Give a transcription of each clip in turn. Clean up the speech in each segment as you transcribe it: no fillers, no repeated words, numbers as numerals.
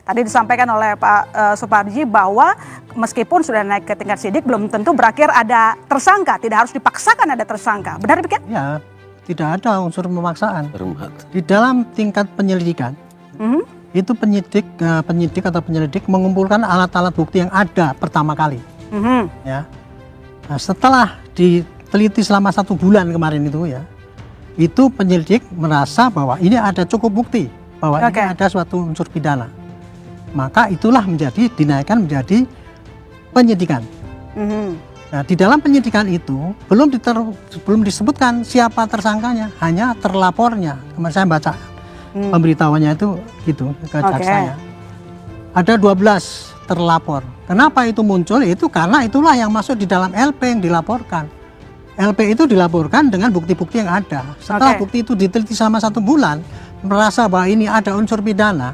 Tadi disampaikan oleh Pak Suparji bahwa meskipun sudah naik ke tingkat sidik belum tentu berakhir ada tersangka, tidak harus dipaksakan ada tersangka. Benar demikian? Ya, tidak ada unsur pemaksaan. Di dalam tingkat penyelidikan, itu penyidik atau penyelidik mengumpulkan alat-alat bukti yang ada pertama kali. Ya. Nah, setelah diteliti selama 1 bulan kemarin itu ya, itu penyelidik merasa bahwa ini ada cukup bukti bahwa ini ada suatu unsur pidana, maka itulah dinaikkan menjadi penyidikan. Nah, di dalam penyidikan itu belum disebutkan siapa tersangkanya, hanya terlapornya. Kemarin saya baca pemberitahuannya itu gitu ke jaksanya. Ada 12 terlapor. Kenapa itu muncul? Itu karena itulah yang masuk di dalam LP yang dilaporkan. LP itu dilaporkan dengan bukti-bukti yang ada. Setelah bukti itu diteliti selama 1 bulan, merasa bahwa ini ada unsur pidana,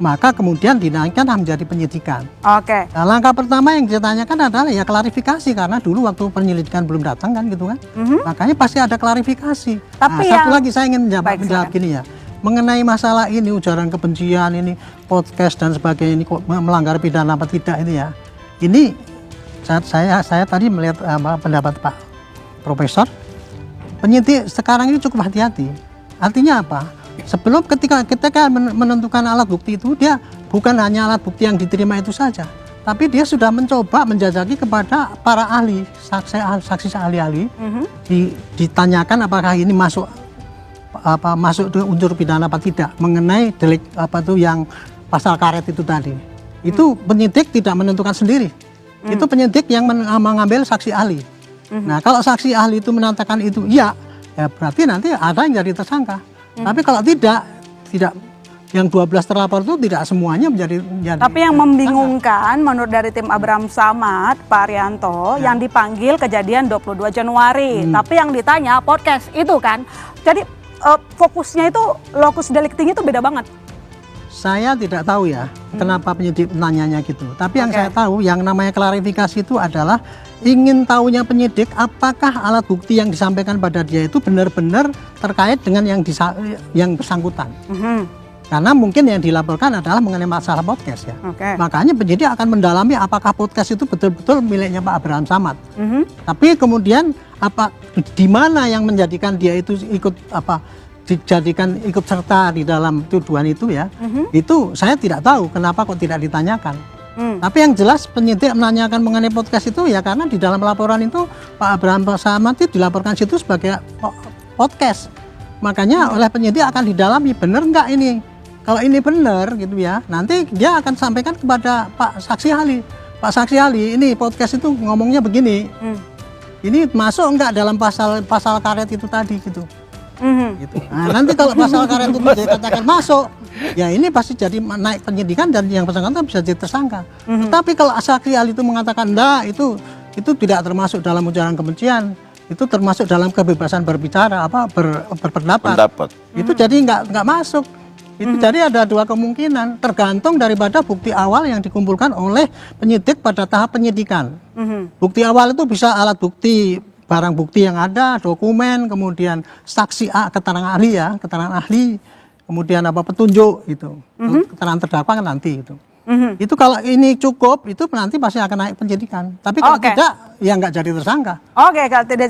maka kemudian dinaikkan menjadi penyidikan. Nah, langkah pertama yang ditanyakan adalah ya klarifikasi, karena dulu waktu penyelidikan belum datang kan gitu kan. Makanya pasti ada klarifikasi. Tapi satu lagi saya ingin menjawab gini ya, mengenai masalah ini ujaran kebencian ini, podcast dan sebagainya ini kok melanggar pidana apa tidak ini ya. Ini saya tadi melihat pendapat Pak Profesor, penyidik sekarang ini cukup hati-hati. Artinya apa? Sebelum ketika menentukan alat bukti itu, dia bukan hanya alat bukti yang diterima itu saja, tapi dia sudah mencoba menjajaki kepada para ahli, saksi ahli-ahli, ditanyakan apakah ini masuk unsur pidana apa tidak, mengenai delik yang pasal karet itu tadi. Itu penyidik tidak menentukan sendiri. Itu penyidik yang mengambil saksi ahli. Nah, kalau saksi ahli itu menandakan itu ya berarti nanti ada yang jadi tersangka. Tapi kalau tidak yang 12 terlapor itu tidak semuanya menjadi Tapi yang membingungkan menurut dari tim Abraham Samad, Pak Arianto, yang dipanggil kejadian 22 Januari. Tapi yang ditanya podcast itu kan. Jadi fokusnya itu lokus deliktinya itu beda banget. Saya tidak tahu ya kenapa penyidik menanyanya gitu. Tapi yang saya tahu yang namanya klarifikasi itu adalah ingin tahunya penyidik apakah alat bukti yang disampaikan pada dia itu benar-benar terkait dengan yang bersangkutan. Karena mungkin yang dilaporkan adalah mengenai masalah podcast ya. Makanya penyidik akan mendalami apakah podcast itu betul-betul miliknya Pak Abraham Samad. Tapi kemudian di mana yang menjadikan dia itu dijadikan ikut serta di dalam tuduhan itu ya, itu saya tidak tahu kenapa kok tidak ditanyakan. Tapi yang jelas penyidik menanyakan mengenai podcast itu ya karena di dalam laporan itu Pak Abraham Samad itu dilaporkan situ sebagai podcast. Makanya oleh penyidik akan didalami benar enggak ini. Kalau ini benar gitu ya, nanti dia akan sampaikan kepada Pak Saksi Ahli. Pak Saksi Ahli, ini podcast itu ngomongnya begini. Ini masuk enggak dalam pasal karet itu tadi gitu. Gitu. Nah, nanti kalau pasal karet itu dikatakan masuk, ya ini pasti jadi naik penyidikan dan yang bersangkutan bisa jadi tersangka. Tapi kalau saksi ahli itu mengatakan enggak, itu tidak termasuk dalam ujaran kebencian, itu termasuk dalam kebebasan berbicara berpendapat. Itu jadi nggak masuk. Itu jadi ada 2 kemungkinan, tergantung daripada bukti awal yang dikumpulkan oleh penyidik pada tahap penyidikan. Bukti awal itu bisa alat bukti, barang bukti yang ada, dokumen, kemudian saksi keterangan ahli ya, keterangan ahli, kemudian petunjuk itu, keterangan terdakwa kan nanti itu. Itu kalau ini cukup, itu nanti pasti akan naik penyidikan. Tapi kalau tidak, ya nggak jadi tersangka. Kalau tidak